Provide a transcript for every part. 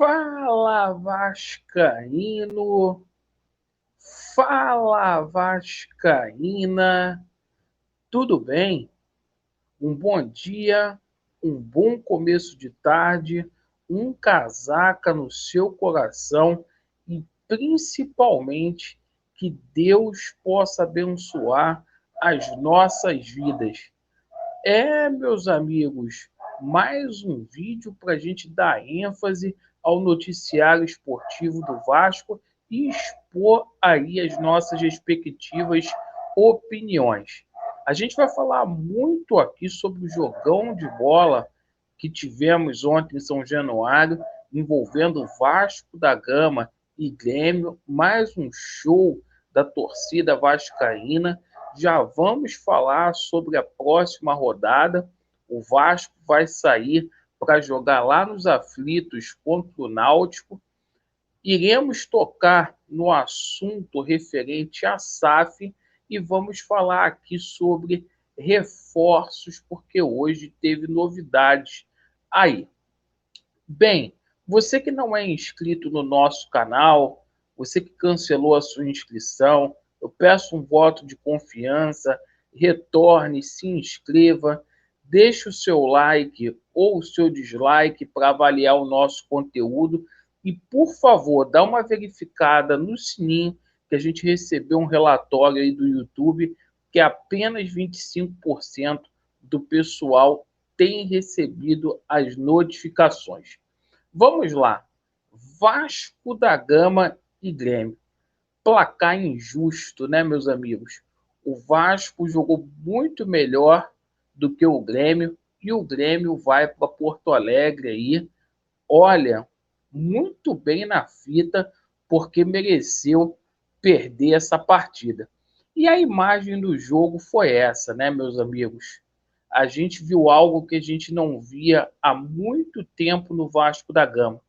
Fala Vascaíno, fala Vascaína, tudo bem? Um bom dia, um bom começo de tarde, um casaca no seu coração e principalmente que Deus possa abençoar as nossas vidas. Meus amigos, mais um vídeo para a gente dar ênfase ao noticiário esportivo do Vasco e expor aí as nossas respectivas opiniões. A gente vai falar muito aqui sobre o jogão de bola que tivemos ontem em São Januário, envolvendo Vasco da Gama e Grêmio, mais um show da torcida vascaína. Já vamos falar sobre a próxima rodada. O Vasco vai sair para jogar lá nos aflitos contra o Náutico. Iremos tocar no assunto referente à SAF e vamos falar aqui sobre reforços, porque hoje teve novidades aí. Bem, você que não é inscrito no nosso canal, você que cancelou a sua inscrição, eu peço um voto de confiança, retorne, se inscreva, deixe o seu like ou o seu dislike para avaliar o nosso conteúdo e, por favor, dá uma verificada no sininho que a gente recebeu um relatório aí do YouTube que apenas 25% do pessoal tem recebido as notificações. Vamos lá. Vasco da Gama e Grêmio. Placar injusto, né, meus amigos? O Vasco jogou muito melhor do que o Grêmio e o Grêmio vai para Porto Alegre aí. Olha, muito bem na fita, porque mereceu perder essa partida. E a imagem do jogo foi essa, né, meus amigos? A gente viu algo que a gente não via há muito tempo no Vasco da Gama.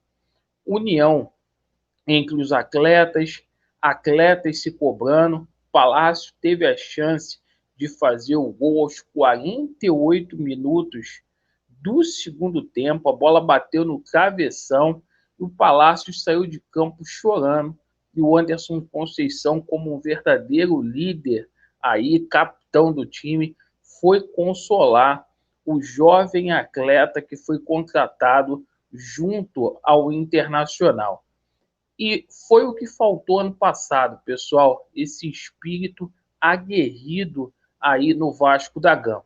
União entre os atletas, atletas se cobrando. Palácio teve a chance de fazer o gol aos 48 minutos do segundo tempo. A bola bateu no travessão e o Palácio saiu de campo chorando. E o Anderson Conceição, como um verdadeiro líder aí, capitão do time, foi consolar o jovem atleta que foi contratado junto ao Internacional. E foi o que faltou ano passado, pessoal, esse espírito aguerrido aí no Vasco da Gama.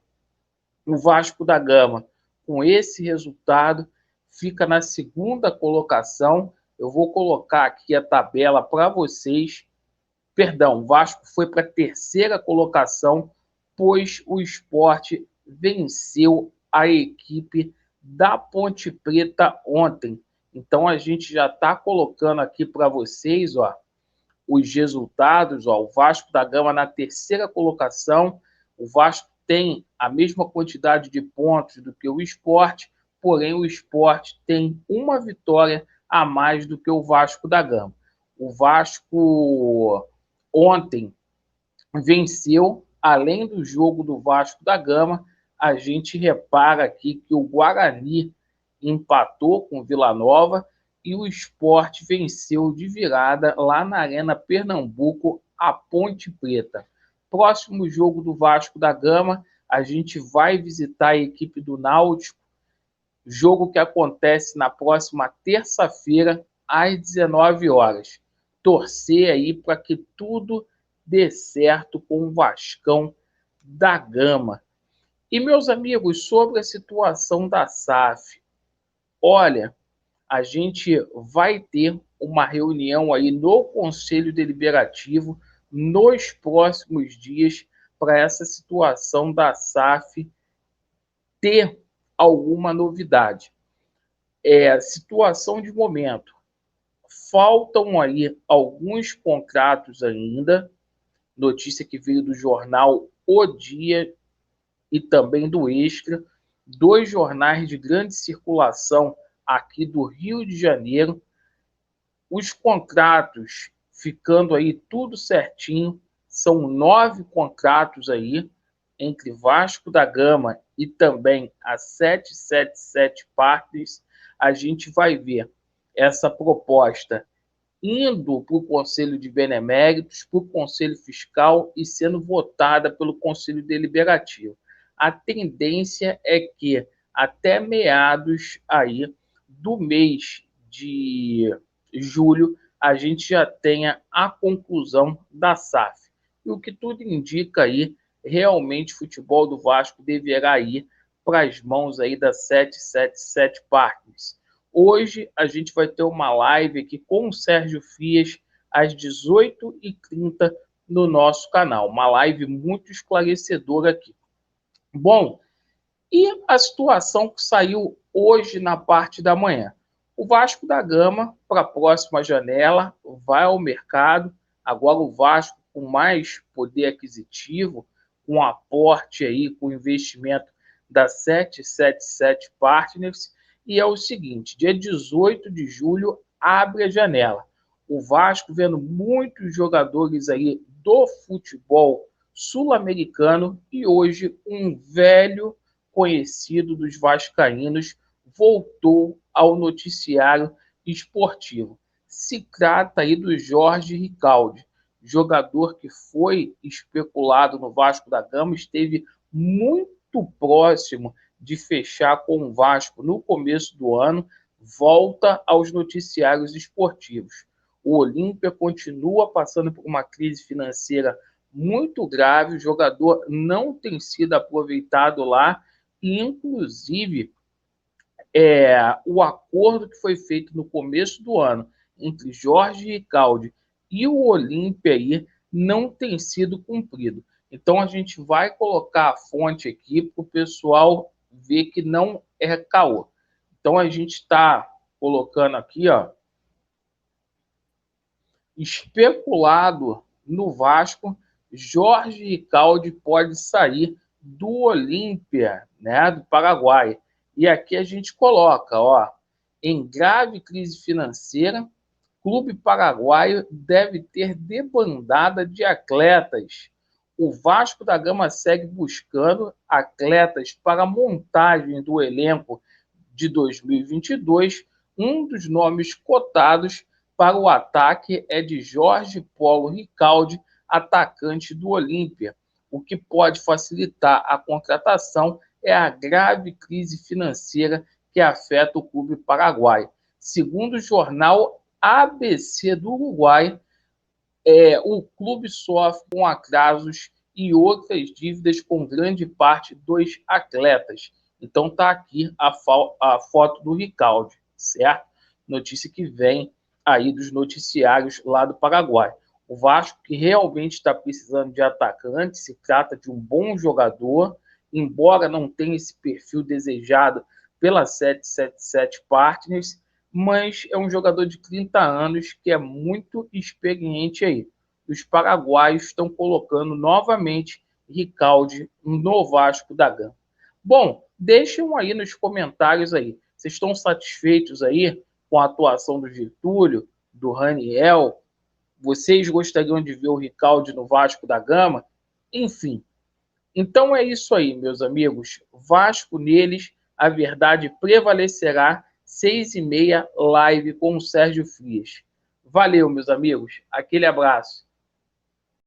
O Vasco da Gama, com esse resultado, fica na segunda colocação. Eu vou colocar aqui a tabela para vocês. Perdão, o Vasco foi para a terceira colocação, pois o Sport venceu a equipe da Ponte Preta ontem. Então a gente já está colocando aqui para vocês, ó, os resultados. Ó, o Vasco da Gama na terceira colocação. O Vasco tem a mesma quantidade de pontos do que o Sport, porém o Sport tem uma vitória a mais do que o Vasco da Gama. O Vasco ontem venceu, além do jogo do Vasco da Gama, a gente repara aqui que o Guarani empatou com o Vila Nova e o Sport venceu de virada lá na Arena Pernambuco, a Ponte Preta. Próximo jogo do Vasco da Gama, a gente vai visitar a equipe do Náutico, jogo que acontece na próxima terça-feira, às 19 horas. Torcer aí para que tudo dê certo com o Vascão da Gama. E, meus amigos, sobre a situação da SAF, olha, a gente vai ter uma reunião aí no Conselho Deliberativo nos próximos dias para essa situação da SAF ter alguma novidade. Situação de momento. Faltam aí alguns contratos ainda, notícia que veio do jornal O Dia e também do Extra, dois jornais de grande circulação aqui do Rio de Janeiro. Os contratos, ficando aí tudo certinho, são 9 contratos aí, entre Vasco da Gama e também a 777 Partners. A gente vai ver essa proposta indo para o Conselho de Beneméritos, para o Conselho Fiscal e sendo votada pelo Conselho Deliberativo. A tendência é que até meados aí do mês de julho a gente já tenha a conclusão da SAF. E o que tudo indica aí, realmente o futebol do Vasco deverá ir para as mãos aí da 777 Partners. Hoje a gente vai ter uma live aqui com o Sérgio Frias às 18h30 no nosso canal. Uma live muito esclarecedora aqui. Bom, e a situação que saiu hoje na parte da manhã? O Vasco da Gama, para a próxima janela, vai ao mercado. Agora o Vasco com mais poder aquisitivo, com aporte aí, com investimento da 777 Partners. E é o seguinte, dia 18 de julho abre a janela. O Vasco vendo muitos jogadores aí do futebol sul-americano e hoje um velho conhecido dos vascaínos voltou ao noticiário esportivo. Se trata aí do Jorge Ricaldi, jogador que foi especulado no Vasco da Gama, esteve muito próximo de fechar com o Vasco no começo do ano, volta aos noticiários esportivos. O Olímpia continua passando por uma crise financeira muito grave, o jogador não tem sido aproveitado lá, e inclusive o acordo que foi feito no começo do ano entre Jorge Ricaldi e o Olímpia aí não tem sido cumprido. Então a gente vai colocar a fonte aqui para o pessoal ver que não é caô. Então a gente está colocando aqui, ó, especulado no Vasco, Jorge Ricaldi pode sair do Olímpia, né, do Paraguai. E aqui a gente coloca, ó, em grave crise financeira, clube paraguaio deve ter debandada de atletas. O Vasco da Gama segue buscando atletas para a montagem do elenco de 2022. Um dos nomes cotados para o ataque é de Jorge Paulo Ricaldi, atacante do Olímpia. O que pode facilitar a contratação é a grave crise financeira que afeta o clube paraguaio. Segundo o jornal ABC do Uruguai, o clube sofre com atrasos e outras dívidas com grande parte dos atletas. Então está aqui a foto do Ricaldi, certo? Notícia que vem aí dos noticiários lá do Paraguai. O Vasco, que realmente está precisando de atacante, se trata de um bom jogador, embora não tenha esse perfil desejado pela 777 Partners, mas é um jogador de 30 anos que é muito experiente aí. Os paraguaios estão colocando novamente Ricaldi no Vasco da Gama. Bom, deixem aí nos comentários aí. Vocês estão satisfeitos aí com a atuação do Getúlio, do Raniel? Vocês gostariam de ver o Ricaldi no Vasco da Gama? Enfim. Então é isso aí, meus amigos. Vasco neles, a verdade prevalecerá. 6h30, live com o Sérgio Frias. Valeu, meus amigos. Aquele abraço.